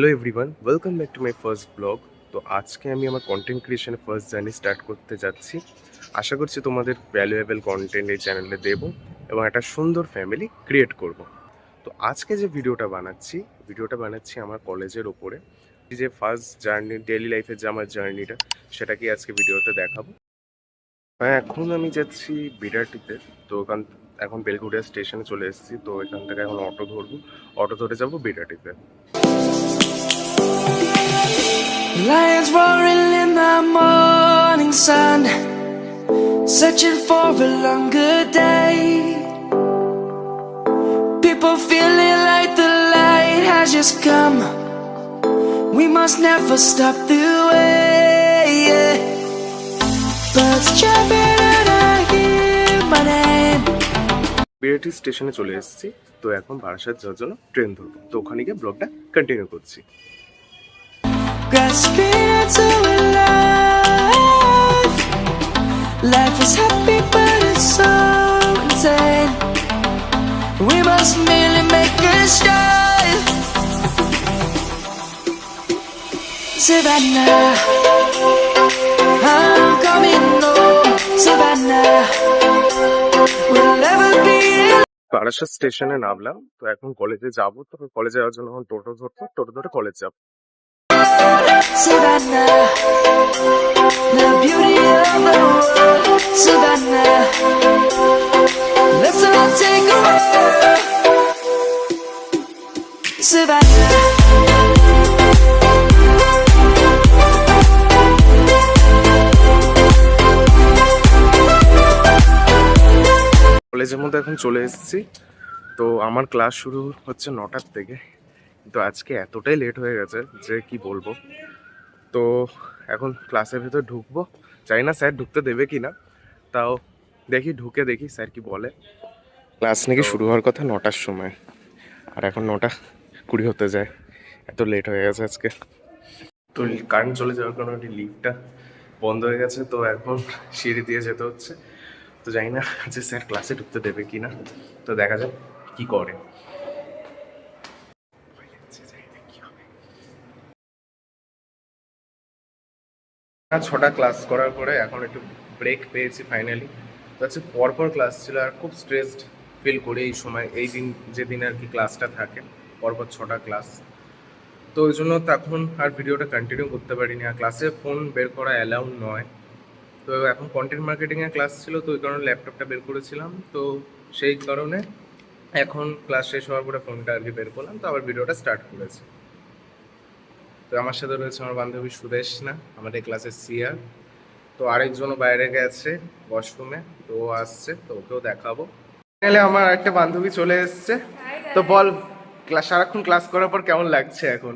Hello everyone, welcome back to my first blog. তো আজকে আমি আমার কন্টেন্ট ক্রিয়েশনের ফার্স্ট জার্নি স্টার্ট করতে যাচ্ছি। আশা করছি তোমাদের ভ্যালুয়েবল কন্টেন্ট এই চ্যানেলে দেবো এবং একটা সুন্দর ফ্যামিলি ক্রিয়েট করব। তো আজকে যে ভিডিওটা বানাচ্ছি আমার কলেজের ওপরে। যে ফার্স্ট জার্নি, ডেইলি লাইফের যে আমার জার্নিটা, সেটাকে আজকে ভিডিওতে দেখাবো। হ্যাঁ, এখন আমি যাচ্ছি বিরাটিতে। তো এখন বেলঘড়িয়া স্টেশনে চলে এসেছি। তো এখান থেকে এখন অটো ধরবো, অটো ধরে যাবো বিরাটিতে। Lions roaring in the morning sun, searching for a longer day. People feeling like the light has just come. We must never stop the way. Birds chirping and I hear my name. Birati স্টেশনে চলে এসেছি। তো এখন বারাসাত যাওয়ার জন্য train ধরবো। তো ওখানে গিয়ে ব্লগটা কন্টিনিউ করছি। Grasping into a life. Life is happy but it's so insane. We must merely make a start. Savannah, I'm coming home. Savannah, we'll never be alone. Barasat স্টেশনে নামলাম। তো এখন কলেজে যাবো। তো কলেজে যাওয়ার জন্য এখন টোটো ধরবো, টোটো ধরে কলেজ যাবো। Savannah, the beauty of the world. Savannah, let's all take a walk. Savannah. কলেজের মধ্যে এখন চলে এসেছি। তো আমার ক্লাস শুরু হচ্ছে 9টার থেকে। তো আজকে এতটাই লেট হয়ে গেছে যে কি বলবো। তো এখন ক্লাসের ভেতর ঢুকবো। জানি না স্যার ঢুকতে দেবে কি না, তাও ঢুকে দেখি স্যার কি বলে। ক্লাস নাকি শুরু হওয়ার কথা 9টার সময়, আর এখন 9:20 হতে যায়। এত লেট হয়ে গেছে আজকে। তো কারেন্ট চলে যাওয়ার কারণে লিফটটা বন্ধ হয়ে গেছে। তো এখন সিঁড়ি দিয়ে যেতে হচ্ছে। তো জানি না যে স্যার ক্লাসে ঢুকতে দেবে কি না। তো দেখা যাক কি করে। 6টা ক্লাস করার পরে এখন একটু ব্রেক পেয়েছি ফাইনালি। তো হচ্ছে পরপর ক্লাস ছিল, আর খুব স্ট্রেসড ফিল করি এই সময়, এই দিন যেদিন আর কি ক্লাসটা থাকে, পরপর 6টা ক্লাস। তো ওই জন্য তখন আর ভিডিওটা কন্টিনিউ করতে পারিনি। আর ক্লাসে ফোন বের করা অ্যালাউ নয়। তো এখন কন্টেন্ট মার্কেটিংয়ের ক্লাস ছিল, তো ওই কারণে ল্যাপটপটা বের করেছিলাম। তো সেই কারণে এখন ক্লাস শেষ হওয়ার পরে ফোনটা আর কি বের করলাম। তো আবার ভিডিওটা স্টার্ট করেছি। তো আমার সাথে রয়েছে আমার বান্ধবী সুদেশনা, আমাদের ক্লাসের সিয়ার। তো আরেকজনও বাইরে গেছে ওয়াশরুমে, তো ও আসছে, তো ওকেও দেখাবো। ফাইনালি আমার একটা বান্ধবী চলে এসছে। তো বল, সারাক্ষণ ক্লাস করার পর কেমন লাগছে এখন?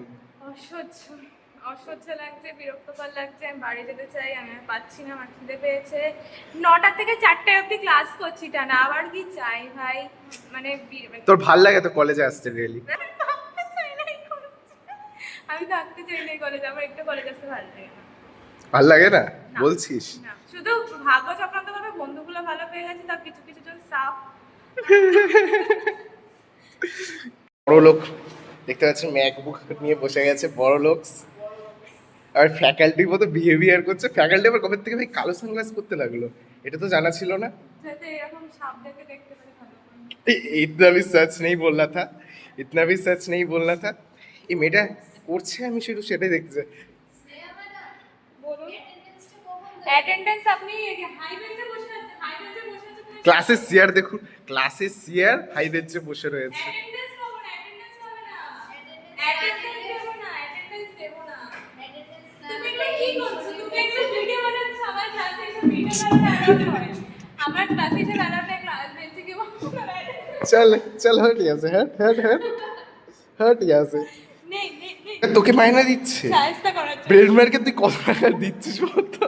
অসহ্য লাগছে, বিরক্তকর লাগছে। আমি বাড়ি যেতে চাই, আমি আর পাচ্ছি না, আমার খিদে পেয়েছে। 9টা থেকে 4টা অবধি ক্লাস করছি টানা, আবার কি চাই ভাই? মানে তোর ভাল লাগে তো কলেজে আসতে রিয়েলি? আমি থাকতে চাই না কলেজে, আমার একটু কলেজ আসতে ভালো লাগে না। ভাল লাগে না বলছিস? না, শুধু ভাগ্য চক্রান্ত ভাবে বন্ধুগুলো ভালো পেয়ে গেছে, তার কিছু কিছু জন সাফ বড় লোক দেখতে পাচ্ছি, ম্যাকবুক নিয়ে বসে গেছে বড় লোক। আর ফ্যাকাল্টির মতো বিহেভিয়ার করছে। ফ্যাকাল্টি আবার কবে থেকে ভাই কালো সানগ্লাস করতে লাগলো, এটা তো জানা ছিল না। যাতে এরকম সাপদেরকে দেখতে পারে ভালো। ইতনা भी सच नहीं बोलना था, इतना भी सच नहीं बोलना था। এই মেয়েটা করছে, আমি শুধু সেটাই দেখতে চাই। বলুন, অ্যাটেন্ডেন্স আপনি হাই বেঞ্চে বসে আছেন, হাই বেঞ্চে বসে আছেন। ক্লাসের সিয়ার দেখুন, ক্লাসের সিয়ার হাই বেঞ্চে বসে রয়েছে। অ্যাটেন্ডেন্স পাবো না, অ্যাটেন্ডেন্স পাবো না, অ্যাটেন্ডেন্স দেবো না, অ্যাটেন্ডেন্স দেবো না। তুমি এটা কি করছো? তুমি একটা ভিডিও বানাচ্ছো আমার ক্লাসে, এসে ভিডিও বানাতে হয়। আমার ক্লাসে এসে বানাতে ক্লাস বেঞ্চে কি বলছো না? চল চল, হট यहाँ से, हट हट हट हट यहाँ से। নেই নেই নেই, তোকে মাইনা দিচ্ছে, সাহায্য করার জন্য। ব্রেন মার্কে তুই কত টাকা দিচ্ছিস বলতো?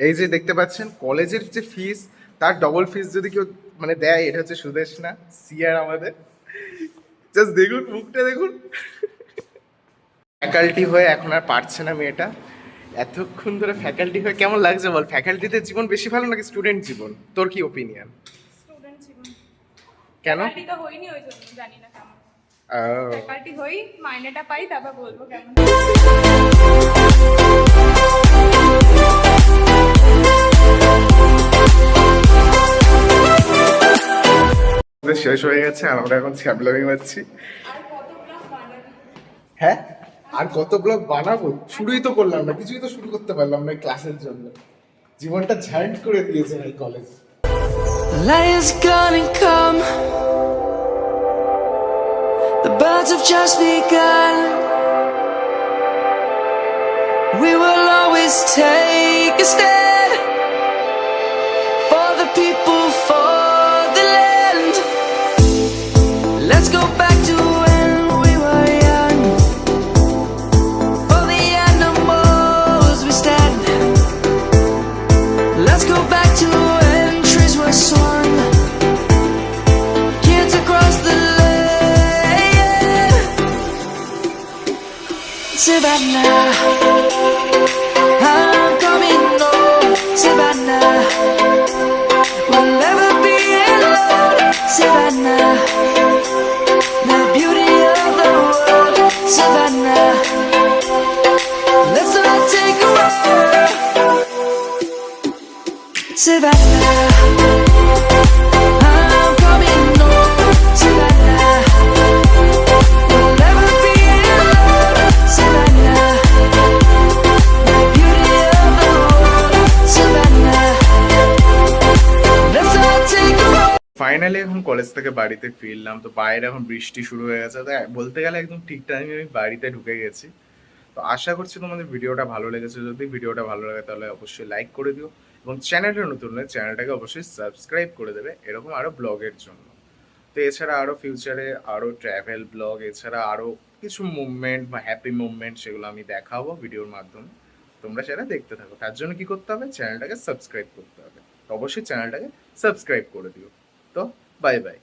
এই যে দেখতে পাচ্ছেন কলেজের যে ফিস, তার ডবল ফিস যদি কেউ মানে দেয়, এটা হচ্ছে সুদেশ না, সিয়ার আমাদের। জাস্ট দেখুন মুখটা দেখুন। ফ্যাকাল্টি হয়ে এখন আর পারছে না মেয়েটা। এতক্ষণ ধরে ফ্যাকাল্টি হয়ে কেমন লাগছে বল? ফ্যাকাল্টিতে জীবন বেশি ভালো নাকি স্টুডেন্ট জীবন? তোর কি ওপিনিয়ন? স্টুডেন্ট জীবন। কেন? ফ্যাকাল্টি তো হইনি, ওই জন্য জানি না কেমন। ফ্যাকাল্টি হই, মাইনেটা পাই, তারপর বলবো কেমন। আমাদের শেষ হয়ে গেছে আর আমরা এখন ছ্যাবলামি মারছি। আর কত ব্লগ বানাবি? হ্যাঁ, আর কত ব্লগ বানাবো? শুরুই তো করলাম না, কিছুই তো শুরু করতে পারলাম না ক্লাসের জন্য। জীবনটা ঝান্ট করে দিয়েছে ভাই college. The light is gonna come. The birds have just begun. We will always take a stand for the people, for the land. Let's go back to when we were young. For the animals we stand. Let's go back to when trees were swung. Kids across the land. Savannah, I'm coming home. Savannah, we'll never be alone. Savannah, the beauty of the world. Savannah, let's all take a ride. Savannah, I'm coming home. Savannah, we'll never be alone. Savannah, the beauty of the world. Savannah, let's all take a ride. Finally এখন college থেকে বাড়িতে ফিরলাম, তো বাইরে এখন বৃষ্টি শুরু হয়ে গেছে, তো বলতে গেলে একদম ঠিক টাইমে আমি বাড়িতে ঢুকে গেছি। তো আশা করছি তোমাদের ভিডিওটা ভালো লেগেছে। যদি ভিডিওটা ভালো লাগে তাহলে অবশ্যই লাইক করে দিও, এবং চ্যানেলটা নতুন হলে চ্যানেলটাকে অবশ্যই সাবস্ক্রাইব করে দেবে এরকম আরও ব্লগের জন্য। তো এছাড়া আরও ফিউচারে আরও ট্র্যাভেল ব্লগ, এছাড়া আরও কিছু মুভমেন্ট বা হ্যাপি মুভমেন্ট সেগুলো আমি দেখাবো ভিডিওর মাধ্যমে। তোমরা সেটা দেখতে থাকো। তার জন্য কি করতে হবে? চ্যানেলটাকে সাবস্ক্রাইব করতে হবে। তো অবশ্যই চ্যানেলটাকে সাবস্ক্রাইব করে দিও। তো বাই বাই।